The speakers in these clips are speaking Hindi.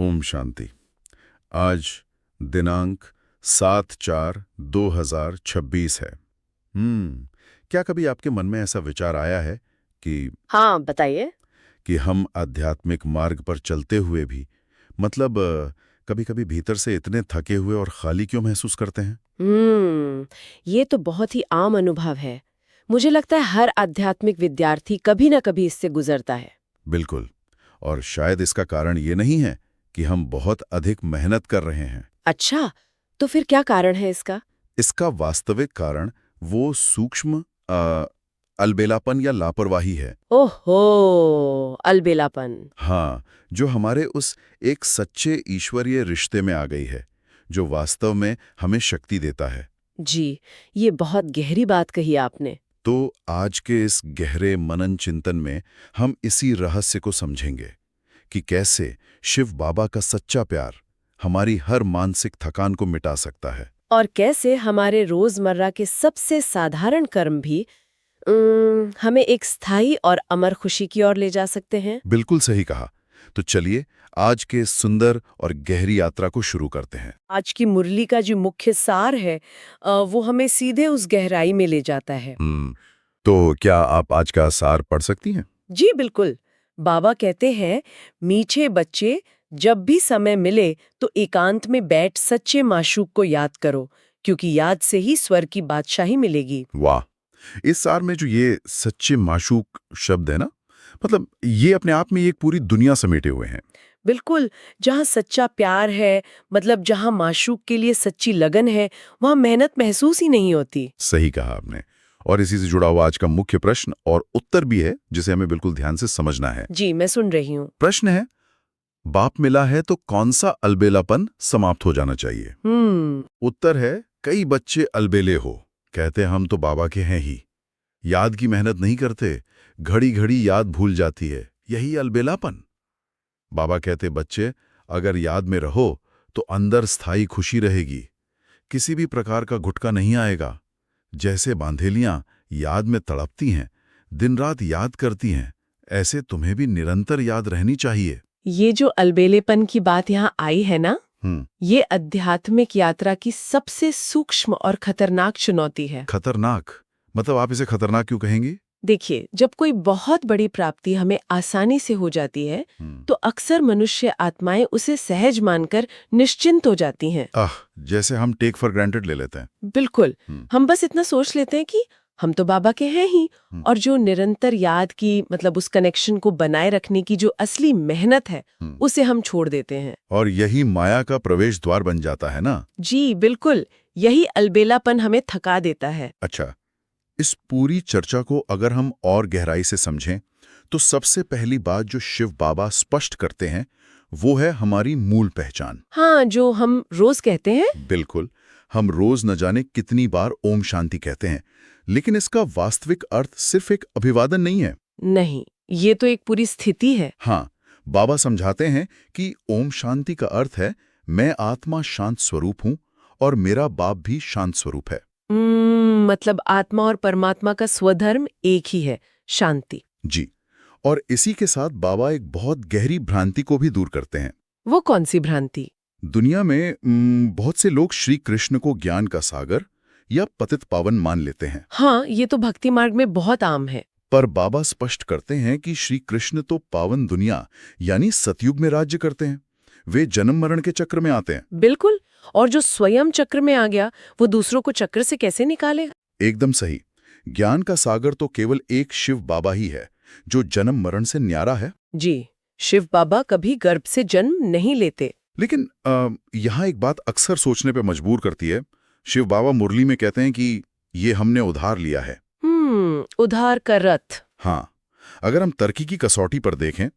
ओम शांति। आज दिनांक 7/4/2026 है। क्या कभी आपके मन में ऐसा विचार आया है कि हाँ, बताइए। हम आध्यात्मिक मार्ग पर चलते हुए भी मतलब कभी-कभी भीतर से इतने थके हुए और खाली क्यों महसूस करते हैं? ये तो बहुत ही आम अनुभव है। मुझे लगता है हर आध्यात्मिक विद्यार्थी कभी ना कभी इससे गुजरता है। बिल्कुल। और शायद इसका कारण ये नहीं है कि हम बहुत अधिक मेहनत कर रहे हैं। अच्छा, तो फिर क्या कारण है इसका? इसका वास्तविक कारण वो सूक्ष्म अलबेलापन या लापरवाही है। ओहो, अलबेलापन। हाँ, जो हमारे उस एक सच्चे ईश्वरीय रिश्ते में आ गई है, जो वास्तव में हमें शक्ति देता है। जी, ये बहुत गहरी बात कही आपने। तो आज के इस गहरे मनन चिंतन में हम इसी रहस्य को समझेंगे कि कैसे शिव बाबा का सच्चा प्यार हमारी हर मानसिक थकान को मिटा सकता है। और कैसे हमारे रोजमर्रा के सबसे साधारण कर्म भी हमें एक स्थायी और अमर खुशी की ओर ले जा सकते हैं। बिल्कुल सही कहा। तो चलिए आज के इस सुंदर और गहरी यात्रा को शुरू करते हैं। आज की मुरली का जो मुख्य सार है वो हमें सीधे उस गहराई में ले जाता है। तो क्या आप आज का सार पढ़ सकती हैं? जी बिल्कुल। बाबा कहते हैं, मीठे बच्चे, जब भी समय मिले तो एकांत में बैठ सच्चे माशूक को याद करो, क्योंकि याद से ही स्वर की बादशाही मिलेगी। वाह! इस सार में जो ये सच्चे माशूक शब्द है ना, मतलब ये अपने आप में एक पूरी दुनिया समेटे हुए हैं। बिल्कुल, जहाँ सच्चा प्यार है, मतलब जहाँ माशूक के लिए सच्ची लगन है, वहाँ मेहनत महसूस ही नहीं होती। सही कहा आपने। और इसी से जुड़ा हुआ आज का मुख्य प्रश्न और उत्तर भी है, जिसे हमें बिल्कुल ध्यान से समझना है। जी, मैं सुन रही हूँ। प्रश्न है, बाप मिला है तो कौन सा अलबेलापन समाप्त हो जाना चाहिए? उत्तर है, कई बच्चे अलबेले हो, कहते हम तो बाबा के हैं ही। याद की मेहनत नहीं करते, घड़ी घड़ी याद भूल जाती है, यही अलबेलापन। बाबा कहते बच्चे, अगर याद में रहो तो अंदर स्थायी खुशी रहेगी, किसी भी प्रकार का घुटका नहीं आएगा। जैसे बांधेलियां याद में तड़पती हैं, दिन रात याद करती हैं, ऐसे तुम्हें भी निरंतर याद रहनी चाहिए। ये जो अलबेलेपन की बात यहाँ आई है ना, हम्म। ये आध्यात्मिक यात्रा की सबसे सूक्ष्म और खतरनाक चुनौती है। खतरनाक? मतलब आप इसे खतरनाक क्यों कहेंगी? देखिए, जब कोई बहुत बड़ी प्राप्ति हमें आसानी से हो जाती है, तो अक्सर मनुष्य आत्माएं उसे सहज मानकर निश्चिंत हो जाती हैं। जैसे हम टेक फॉर ग्रांटेड ले लेते हैं। बिल्कुल, हम बस इतना सोच लेते हैं कि हम तो बाबा के हैं ही, और जो निरंतर याद की, मतलब उस कनेक्शन को बनाए रखने की जो असली मेहनत है, उसे हम छोड़ देते हैं। और यही माया का प्रवेश द्वार बन जाता है ना? जी बिल्कुल, यही अलबेलापन हमें थका देता है। अच्छा, इस पूरी चर्चा को अगर हम और गहराई से समझें, तो सबसे पहली बात जो शिव बाबा स्पष्ट करते हैं, वो है हमारी मूल पहचान। हाँ, जो हम रोज कहते हैं। बिल्कुल, हम रोज न जाने कितनी बार ओम शांति कहते हैं, लेकिन इसका वास्तविक अर्थ सिर्फ एक अभिवादन नहीं है। नहीं, ये तो एक पूरी स्थिति है। हाँ, बाबा समझाते हैं कि ओम शांति का अर्थ है, मैं आत्मा शांत स्वरूप हूं और मेरा बाप भी शांत स्वरूप है। मतलब आत्मा और परमात्मा का स्वधर्म एक ही है, शांति। जी, और इसी के साथ बाबा एक बहुत गहरी भ्रांति को भी दूर करते हैं। वो कौन सी भ्रांति? दुनिया में बहुत से लोग श्री कृष्ण को ज्ञान का सागर या पतित पावन मान लेते हैं। हाँ, ये तो भक्ति मार्ग में बहुत आम है। पर बाबा स्पष्ट करते हैं कि श्री कृष्ण तो पावन दुनिया यानी सतयुग में राज्य करते हैं। वे जन्म मरण के चक्र में आते हैं। बिल्कुल, और जो स्वयं चक्र में आ गया, वो दूसरों को चक्र से कैसे निकालेगा? एकदम सही। ज्ञान का सागर तो केवल एक शिव बाबा ही है, जो जन्म मरण से न्यारा है। जी, शिव बाबा कभी गर्भ से जन्म नहीं लेते। लेकिन यहाँ एक बात अक्सर सोचने पे मजबूर करती है। शिव बाबा मुरली में कहते हैं कि ये हमने उधार लिया है। उधार का रथ। हाँ, अगर हम तर्की की कसौटी पर देखें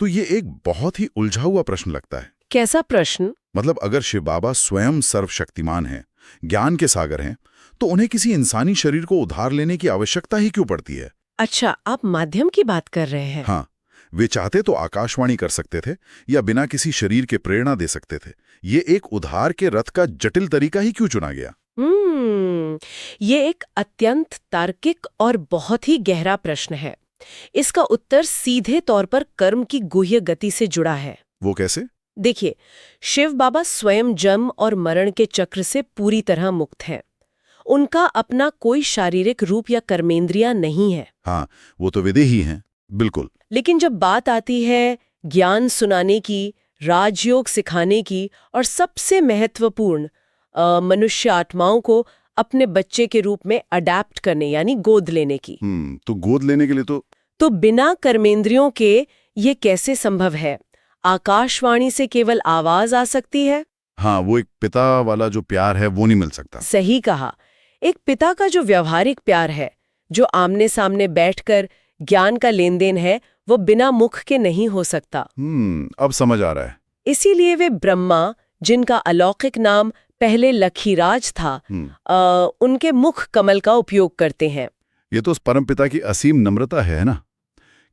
तो ये एक बहुत ही उलझा हुआ प्रश्न लगता है। कैसा प्रश्न? मतलब अगर शिव बाबा स्वयं सर्वशक्तिमान हैं, ज्ञान के सागर हैं, तो उन्हें किसी इंसानी शरीर को उधार लेने की आवश्यकता ही क्यों पड़ती है? अच्छा, आप माध्यम की बात कर रहे हैं। हाँ, वे चाहते तो आकाशवाणी कर सकते थे या बिना किसी शरीर के प्रेरणा दे सकते थे। ये एक उधार के रथ का जटिल तरीका ही क्यों चुना गया? ये एक अत्यंत तार्किक और बहुत ही गहरा प्रश्न है। इसका उत्तर सीधे तौर पर कर्म की गुह्य गति से जुड़ा है। वो कैसे? देखिए, शिव बाबा स्वयं जन्म और मरण के चक्र से पूरी तरह मुक्त हैं। उनका अपना कोई शारीरिक रूप या कर्मेंद्रियां नहीं है। हाँ, वो तो विदेही हैं, बिल्कुल। लेकिन जब बात आती है ज्ञान सुनाने की, राजयोग सिखाने की और सबसे महत्वपूर्ण मनुष्य आत्माओं को अपने बच्चे के रूप में अडैप्ट करने यानी गोद लेने की, तो गोद लेने के लिए तो बिना कर्मेंद्रियों के ये कैसे संभव है? आकाशवाणी से केवल आवाज आ सकती है? हाँ, वो एक पिता वाला जो प्यार है वो नहीं मिल सकता। सही कहा। एक पिता का जो व्यावहारिक प्यार है, जो आमने सामने बैठकर ज्ञान का लेन देन है, वो बिना मुख के नहीं हो सकता। अब समझ आ रहा है। इसीलिए वे ब्रह्मा, जिनका अलौकिक नाम पहले लखीराज था, उनके मुख कमल का उपयोग करते हैं। ये तो उस परमपिता की असीम नम्रता है ना,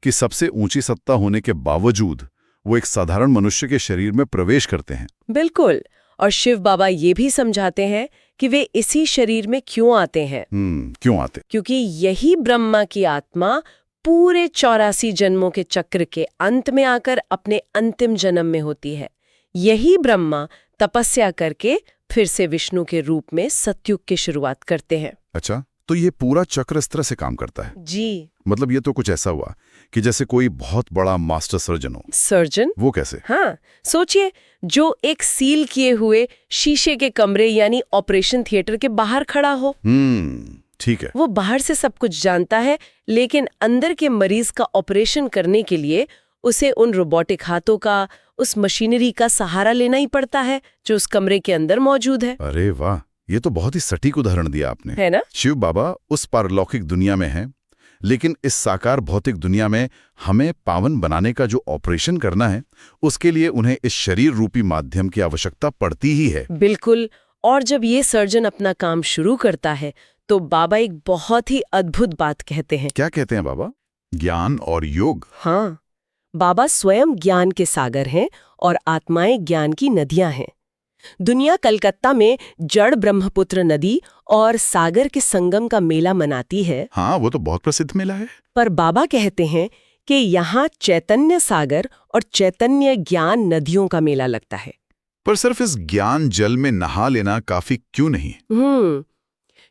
कि सबसे ऊंची सत्ता होने के बावजूद वो एक साधारण मनुष्य के शरीर में प्रवेश करते हैं। बिल्कुल। और शिव बाबा ये भी समझाते हैं कि वे इसी शरीर में क्यों आते हैं। क्यों आते? क्योंकि यही ब्रह्मा की आत्मा पूरे 84 जन्मों के चक्र के अंत में आकर अपने अंतिम जन्म में होती है। यही ब्रह्मा तपस्या करके फिर से विष्णु के रूप में सतयुग की शुरुआत करते हैं। अच्छा, तो ये पूरा चक्र इस तरह से काम करता है? जी। मतलब ये तो कुछ ऐसा हुआ कि जैसे कोई बहुत बड़ा मास्टर सर्जन हो। सर्जन? वो कैसे? हाँ, सोचिए, जो एक सील किए हुए शीशे के कमरे यानी ऑपरेशन थिएटर के बाहर खड़ा हो। ठीक है। वो बाहर से सब कुछ जानता है, लेकिन अंदर के मरीज का ऑपरेशन करने के लिए उसे उन रोबोटिक हाथों का, उस मशीनरी का सहारा लेना ही पड़ता है जो उस कमरे के अंदर मौजूद है। अरे वाह, ये तो बहुत ही सटीक उदाहरण दिया आपने, है ना? शिव बाबा उस पारलौकिक दुनिया में हैं, लेकिन इस साकार भौतिक दुनिया में हमें पावन बनाने का जो ऑपरेशन करना है, उसके लिए उन्हें इस शरीर रूपी माध्यम की आवश्यकता पड़ती ही है। बिल्कुल। और जब ये सर्जन अपना काम शुरू करता है तो बाबा एक बहुत ही अद्भुत बात कहते हैं। क्या कहते हैं बाबा? ज्ञान और योग? हाँ, बाबा स्वयं ज्ञान के सागर हैं और आत्माएं ज्ञान की नदियां हैं। दुनिया कलकत्ता में जड़ ब्रह्मपुत्र नदी और सागर के संगम का मेला मनाती है। हाँ, वो तो बहुत प्रसिद्ध मेला है। पर बाबा कहते हैं कि यहाँ चैतन्य सागर और चैतन्य ज्ञान नदियों का मेला लगता है। पर सिर्फ इस ज्ञान जल में नहा लेना काफी क्यों नहीं?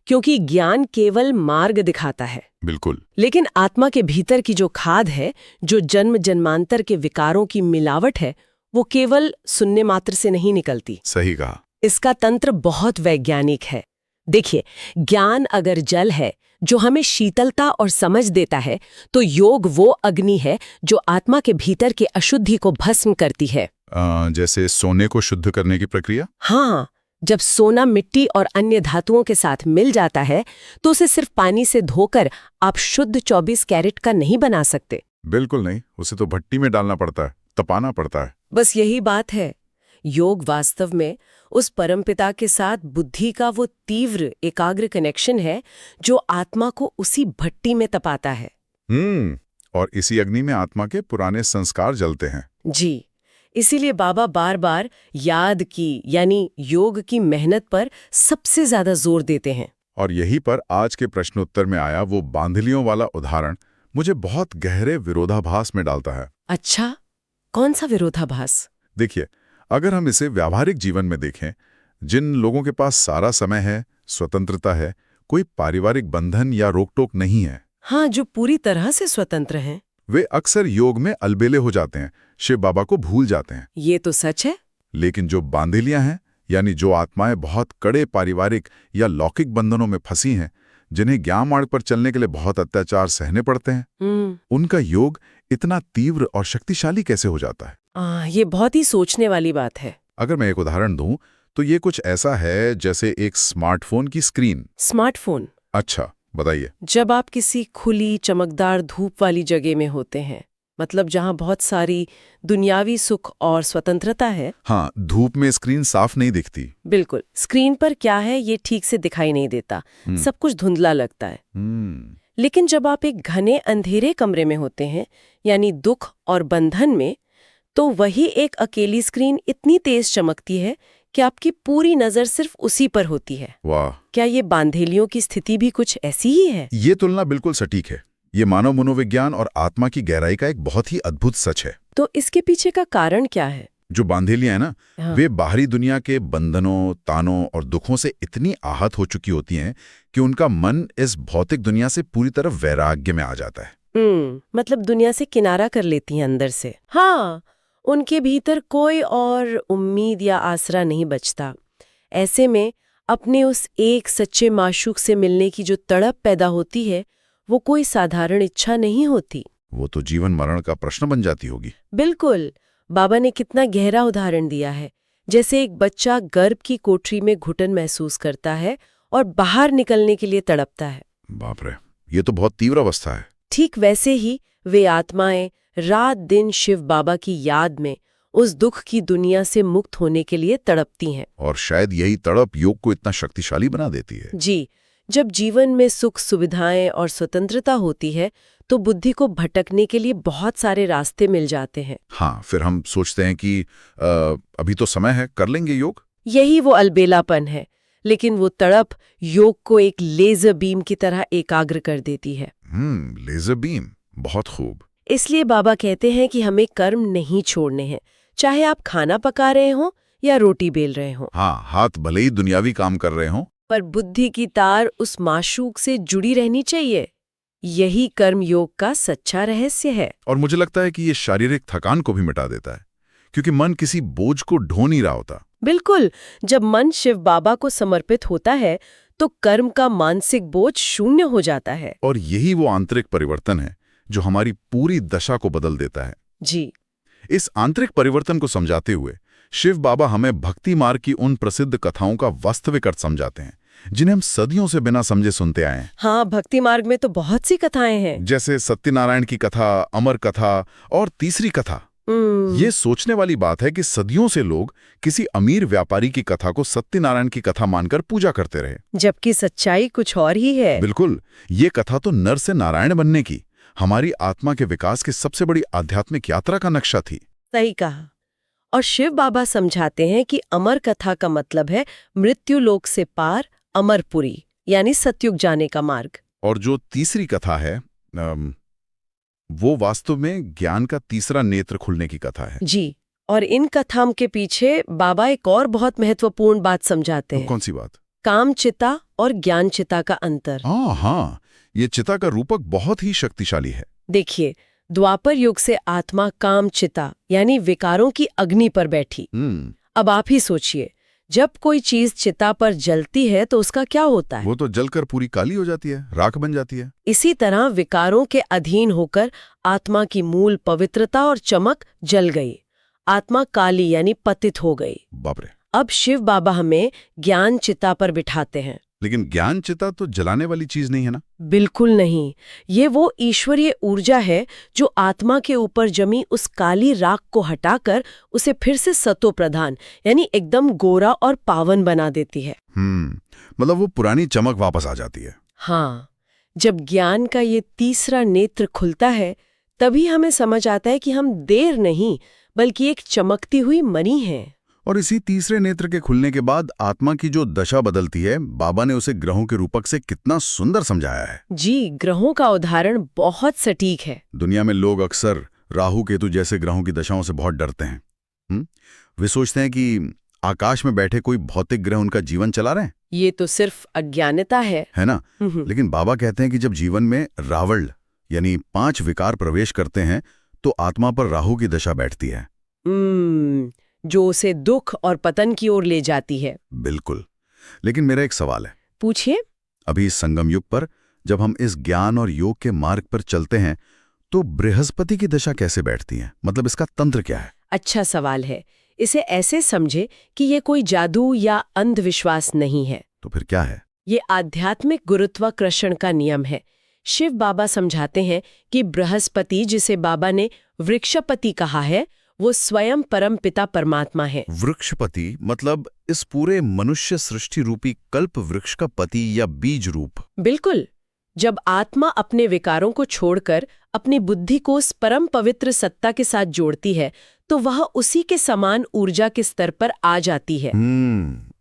क्योंकि ज्ञान केवल मार्ग दिखाता है। बिल्कुल। लेकिन आत्मा के भीतर की जो खाद है, जो जन्म जन्मांतर के विकारों की मिलावट है, वो केवल सुनने मात्र से नहीं निकलती। सही कहा। इसका तंत्र बहुत वैज्ञानिक है। देखिए, ज्ञान अगर जल है जो हमें शीतलता और समझ देता है, तो योग वो अग्नि है जो आत्मा के भीतर के अशुद्धि को भस्म करती है। जैसे सोने को शुद्ध करने की प्रक्रिया? हाँ, जब सोना मिट्टी और अन्य धातुओं के साथ मिल जाता है तो उसे सिर्फ पानी से धोकर आप शुद्ध 24 कैरेट का नहीं बना सकते। बिल्कुल नहीं, उसे तो भट्टी में डालना पड़ता है, तपाना पड़ता है। बस यही बात है। योग वास्तव में उस परमपिता के साथ बुद्धि का वो तीव्र एकाग्र कनेक्शन है जो आत्मा को उसी भट्टी में तपाता है। और इसी अग्नि में आत्मा के पुराने संस्कार जलते हैं। जी, इसीलिए बाबा बार बार याद की यानी योग की मेहनत पर सबसे ज्यादा जोर देते हैं। और यही पर आज के प्रश्नोत्तर में आया वो बांधलियों वाला उदाहरण मुझे बहुत गहरे विरोधाभास में डालता है। अच्छा, कौन सा विरोधाभास? देखिए, अगर हम इसे व्यावहारिक जीवन में देखें, जिन लोगों के पास सारा समय है, स्वतंत्रता है, कोई पारिवारिक बंधन या रोक-टोक नहीं है, हाँ, जो पूरी तरह से स्वतंत्र हैं, वे अक्सर योग में अलबेले हो जाते हैं, शिव बाबा को भूल जाते हैं। ये तो सच है। लेकिन जो बांधिलियां हैं, यानी जो आत्माएं बहुत कड़े पारिवारिक या लौकिक बंधनों में फंसी हैं, जिन्हें ज्ञान मार्ग पर चलने के लिए बहुत अत्याचार सहने पड़ते हैं, उनका योग इतना तीव्र और शक्तिशाली कैसे हो जाता है? ये बहुत ही सोचने वाली बात है। अगर मैं एक उदाहरण दूं, तो ये कुछ ऐसा है जैसे एक स्मार्टफोन की स्क्रीन। स्मार्टफोन? अच्छा, बताइए। जब आप किसी खुली चमकदार धूप वाली जगह में होते हैं, मतलब जहां बहुत सारी दुनियावी सुख और स्वतंत्रता है। हाँ, धूप में स्क्रीन साफ नहीं दिखती। बिल्कुल, स्क्रीन पर क्या है ये ठीक से दिखाई नहीं देता, सब कुछ धुंधला लगता है। लेकिन जब आप एक घने अंधेरे कमरे में होते हैं, यानी दुख और बंधन में, तो वही एक अकेली स्क्रीन इतनी तेज चमकती है कि आपकी पूरी नजर सिर्फ उसी पर होती है। वाह! क्या ये बांधेलियों की स्थिति भी कुछ ऐसी ही है? ये तुलना बिल्कुल सटीक है। ये मानव मनोविज्ञान और आत्मा की गहराई का एक बहुत ही अद्भुत सच है। तो इसके पीछे का कारण क्या है? जो बांधेलियां है ना, हाँ। वे बाहरी दुनिया के बंधनों, तानों और दुखों से इतनी आहत हो चुकी होती हैं कि उनका मन इस भौतिक दुनिया से पूरी तरह वैराग्य में आ जाता है। मतलब दुनिया से किनारा कर लेती हैं अंदर से। हाँ, उनके भीतर कोई और उम्मीद या आसरा नहीं बचता। ऐसे में अपने उस एक सच्चे माशूक से मिलने की जो तड़प पैदा होती है, वो कोई साधारण इच्छा नहीं होती। वो तो जीवन मरण का प्रश्न बन जाती होगी। बिल्कुल। बाबा ने कितना गहरा उदाहरण दिया है। जैसे एक बच्चा गर्भ की कोठरी में घुटन महसूस करता है और बाहर निकलने के लिए तड़पता है। बाप रे, ये तो बहुत तीव्र अवस्था है। ठीक वैसे ही वे आत्माएं रात दिन शिव बाबा की याद में उस दुख की दुनिया से मुक्त होने के लिए तड़पती हैं। और शायद यही तड़प योग को इतना शक्तिशाली बना देती है। जी, जब जीवन में सुख सुविधाएं और स्वतंत्रता होती है तो बुद्धि को भटकने के लिए बहुत सारे रास्ते मिल जाते हैं। हाँ, फिर हम सोचते हैं कि अभी तो समय है, कर लेंगे योग। यही वो अलबेलापन है, लेकिन वो तड़प योग को एक लेजर बीम की तरह एकाग्र कर देती है। लेजर बीम, बहुत खूब। इसलिए बाबा कहते हैं कि हमें कर्म नहीं छोड़ने हैं, चाहे आप खाना पका रहे हो या रोटी बेल रहे हो। हाँ, हाथ भले ही दुनियावी काम कर रहे हो, पर बुद्धि की तार उस माशूक से जुड़ी रहनी चाहिए। यही कर्म योग का सच्चा रहस्य है। और मुझे लगता है कि ये शारीरिक थकान को भी मिटा देता है, क्योंकि मन किसी बोझ को ढो नहीं रहा होता। बिल्कुल, जब मन शिव बाबा को समर्पित होता है तो कर्म का मानसिक बोझ शून्य हो जाता है। और यही वो आंतरिक परिवर्तन है जो हमारी पूरी दशा को बदल देता है। जी। इस आंतरिक परिवर्तन को समझाते हुए शिव बाबा हमें भक्ति मार्ग की उन प्रसिद्ध कथाओं का वास्तविक अर्थ समझाते हैं, जिन्हें हम सदियों से बिना समझे सुनते आए हैं। हाँ, भक्ति मार्ग में तो बहुत सी कथाएं हैं। जैसे सत्यनारायण की कथा, अमर कथा और तीसरी कथा। ये सोचने वाली बात है कि सदियों से लोग किसी अमीर व्यापारी की कथा को सत्यनारायण की कथा मानकर पूजा करते रहे, जबकि सच्चाई कुछ और ही है। बिल्कुल, ये कथा तो नर से नारायण बनने की, हमारी आत्मा के विकास की सबसे बड़ी आध्यात्मिक यात्रा का नक्शा थी। सही कहा। और शिव बाबा समझाते हैं कि अमर कथा का मतलब है मृत्यु लोक से पार अमरपुरी, यानी सतयुग जाने का मार्ग। और जो तीसरी कथा है वो वास्तव में ज्ञान का तीसरा नेत्र खुलने की कथा है। जी, और इन कथाओं के पीछे बाबा एक और बहुत महत्वपूर्ण बात समझाते हैं। कौन सी बात? काम चिता और ज्ञान चिता का अंतर। हाँ, ये चिता का रूपक बहुत ही शक्तिशाली है। देखिए, द्वापर युग से आत्मा काम चिता यानी विकारों की अग्नि पर बैठी। अब आप ही सोचिए, जब कोई चीज चिता पर जलती है तो उसका क्या होता है? वो तो जलकर पूरी काली हो जाती है, राख बन जाती है। इसी तरह विकारों के अधीन होकर आत्मा की मूल पवित्रता और चमक जल गई। आत्मा काली यानी पतित हो गई। बाप रे। अब शिव बाबा हमें ज्ञान चिता पर बिठाते हैं। लेकिन ज्ञान चिता तो जलाने वाली चीज नहीं है ना? बिल्कुल नहीं। ये वो ईश्वरीय ऊर्जा है जो आत्मा के ऊपर जमी उस काली राख को हटाकर उसे फिर से सतो प्रधान यानी एकदम गोरा और पावन बना देती है। मतलब वो पुरानी चमक वापस आ जाती है। हाँ, जब ज्ञान का ये तीसरा नेत्र खुलता है तभी हमें समझ आता है कि हम देर नहीं बल्कि एक चमकती हुई मणि हैं। और इसी तीसरे नेत्र के खुलने के बाद आत्मा की जो दशा बदलती है, बाबा ने उसे ग्रहों के रूपक से कितना सुंदर समझाया है। जी, ग्रहों का उदाहरण बहुत सटीक है। दुनिया में लोग अक्सर राहु केतु जैसे ग्रहों की दशाओं से बहुत डरते हैं। वे सोचते हैं कि आकाश में बैठे कोई भौतिक ग्रह उनका जीवन चला रहे हैं। ये तो सिर्फ अज्ञानता है ना? लेकिन बाबा कहते हैं कि जब जीवन में रावण यानी 5 विकार प्रवेश करते हैं तो आत्मा पर राहु की दशा बैठती है, जो उसे दुख और पतन की ओर ले जाती है। बिल्कुल। लेकिन मेरा एक सवाल है। पूछिए। अभी इस संगम युग पर जब हम इस ज्ञान और योग के मार्ग पर चलते हैं तो बृहस्पति की दशा कैसे बैठती है? मतलब इसका तंत्र क्या है? अच्छा सवाल है। इसे ऐसे समझे कि ये कोई जादू या अंधविश्वास नहीं है। तो फिर क्या है? ये आध्यात्मिक गुरुत्वाकर्षण का नियम है। शिव बाबा समझाते हैं कि बृहस्पति, जिसे बाबा ने वृक्षपति कहा है, वो स्वयं परम पिता परमात्मा है। वृक्षपति मतलब इस पूरे मनुष्य सृष्टि रूपी कल्प वृक्ष का पति या बीज रूप। बिल्कुल। जब आत्मा अपने विकारों को छोड़कर अपनी बुद्धि को उस परम पवित्र सत्ता के साथ जोड़ती है तो वह उसी के समान ऊर्जा के स्तर पर आ जाती है।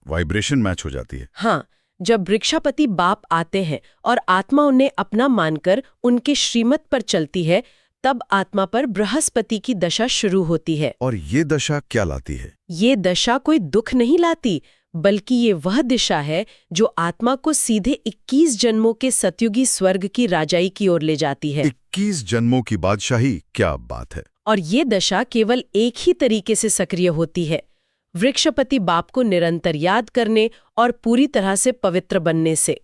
वाइब्रेशन मैच हो जाती है। हाँ, जब वृक्षपति बाप आते हैं और आत्मा उन्हें अपना मानकर उनके श्रीमत पर चलती है तब आत्मा पर बृहस्पति की दशा शुरू होती है। और ये दशा क्या लाती है? ये दशा कोई दुख नहीं लाती, बल्कि ये वह दिशा है जो आत्मा को सीधे 21 जन्मों के सतयुगी स्वर्ग की राजाई की ओर ले जाती है। 21 जन्मों की बादशाही, क्या बात है। और ये दशा केवल एक ही तरीके से सक्रिय होती है, वृक्षपति बाप को निरंतर याद करने और पूरी तरह से पवित्र बनने से।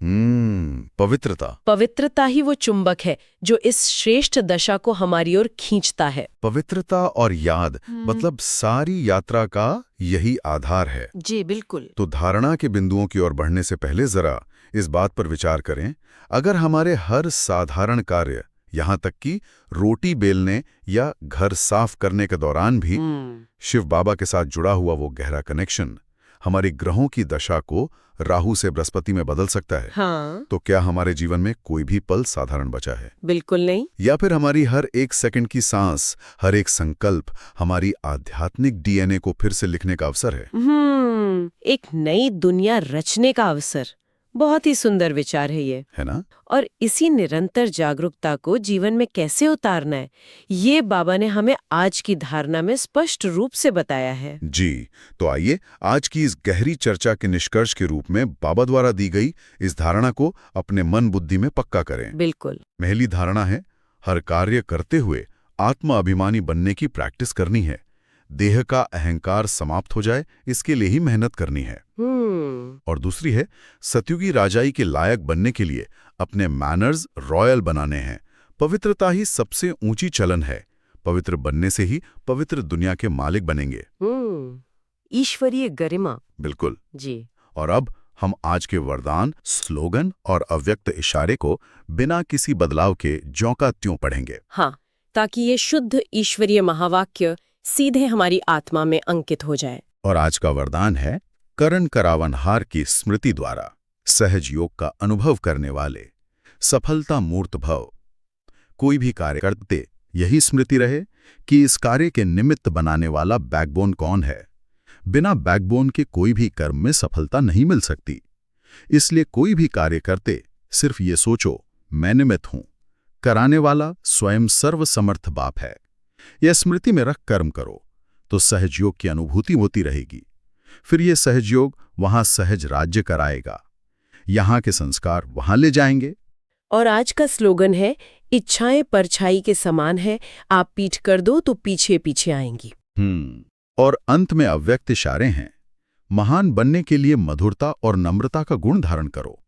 पवित्रता ही वो चुंबक है जो इस श्रेष्ठ दशा को हमारी ओर खींचता है। पवित्रता और याद, मतलब सारी यात्रा का यही आधार है। जी बिल्कुल। तो धारणा के बिंदुओं की ओर बढ़ने से पहले जरा इस बात पर विचार करें, अगर हमारे हर साधारण कार्य, यहाँ तक कि रोटी बेलने या घर साफ करने के दौरान भी शिव बाबा के साथ जुड़ा हुआ वो गहरा कनेक्शन हमारी ग्रहों की दशा को राहु से बृहस्पति में बदल सकता है, हाँ। तो क्या हमारे जीवन में कोई भी पल साधारण बचा है? बिल्कुल नहीं। या फिर हमारी हर एक सेकंड की सांस, हर एक संकल्प हमारी आध्यात्मिक डीएनए को फिर से लिखने का अवसर है? एक नई दुनिया रचने का अवसर। बहुत ही सुंदर विचार है ये, है ना? और इसी निरंतर जागरूकता को जीवन में कैसे उतारना है, ये बाबा ने हमें आज की धारणा में स्पष्ट रूप से बताया है। जी, तो आइए आज की इस गहरी चर्चा के निष्कर्ष के रूप में बाबा द्वारा दी गई इस धारणा को अपने मन बुद्धि में पक्का करें। बिल्कुल। पहली धारणा है, हर कार्य करते हुए आत्मा अभिमानी बनने की प्रैक्टिस करनी है। देह का अहंकार समाप्त हो जाए, इसके लिए ही मेहनत करनी है। और दूसरी है, सतयुगी राजाई के लायक बनने के लिए अपने मैनर्स रॉयल बनाने हैं। पवित्रता ही सबसे ऊंची चलन है। पवित्र बनने से ही पवित्र दुनिया के मालिक बनेंगे। ईश्वरीय गरिमा। बिल्कुल जी। और अब हम आज के वरदान, स्लोगन और अव्यक्त इशारे को बिना किसी बदलाव के ज्यों का त्यों पढ़ेंगे। हाँ, ताकि ये शुद्ध ईश्वरीय महावाक्य सीधे हमारी आत्मा में अंकित हो जाए। और आज का वरदान है, करण करावनहार की स्मृति द्वारा सहज योग का अनुभव करने वाले सफलता मूर्त भव। कोई भी कार्य करते यही स्मृति रहे कि इस कार्य के निमित्त बनाने वाला बैकबोन कौन है। बिना बैकबोन के कोई भी कर्म में सफलता नहीं मिल सकती। इसलिए कोई भी कार्य करते सिर्फ ये सोचो, मैं निमित्त हूं, कराने वाला स्वयं सर्वसमर्थ बाप है। यह स्मृति में रख कर्म करो तो सहजयोग की अनुभूति होती रहेगी। फिर यह सहजयोग वहां सहज राज्य कराएगा, यहां के संस्कार वहां ले जाएंगे। और आज का स्लोगन है, इच्छाएं परछाई के समान है, आप पीठ कर दो तो पीछे पीछे आएंगी। और अंत में अव्यक्त इशारे हैं, महान बनने के लिए मधुरता और नम्रता का गुण धारण करो।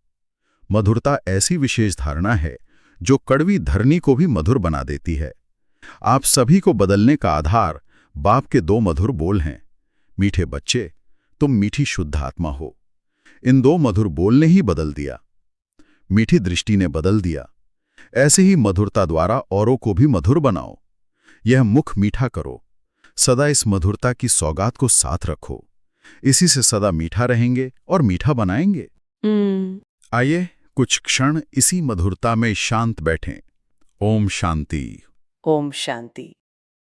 मधुरता ऐसी विशेष धारणा है जो कड़वी धरनी को भी मधुर बना देती है। आप सभी को बदलने का आधार बाप के 2 मधुर बोल हैं, मीठे बच्चे तुम मीठी शुद्ध आत्मा हो। इन 2 मधुर बोल ने ही बदल दिया, मीठी दृष्टि ने बदल दिया। ऐसे ही मधुरता द्वारा औरों को भी मधुर बनाओ। यह मुख मीठा करो, सदा इस मधुरता की सौगात को साथ रखो। इसी से सदा मीठा रहेंगे और मीठा बनाएंगे। आइए कुछ क्षण इसी मधुरता में शांत बैठें। ओम शांति। ओम शांति।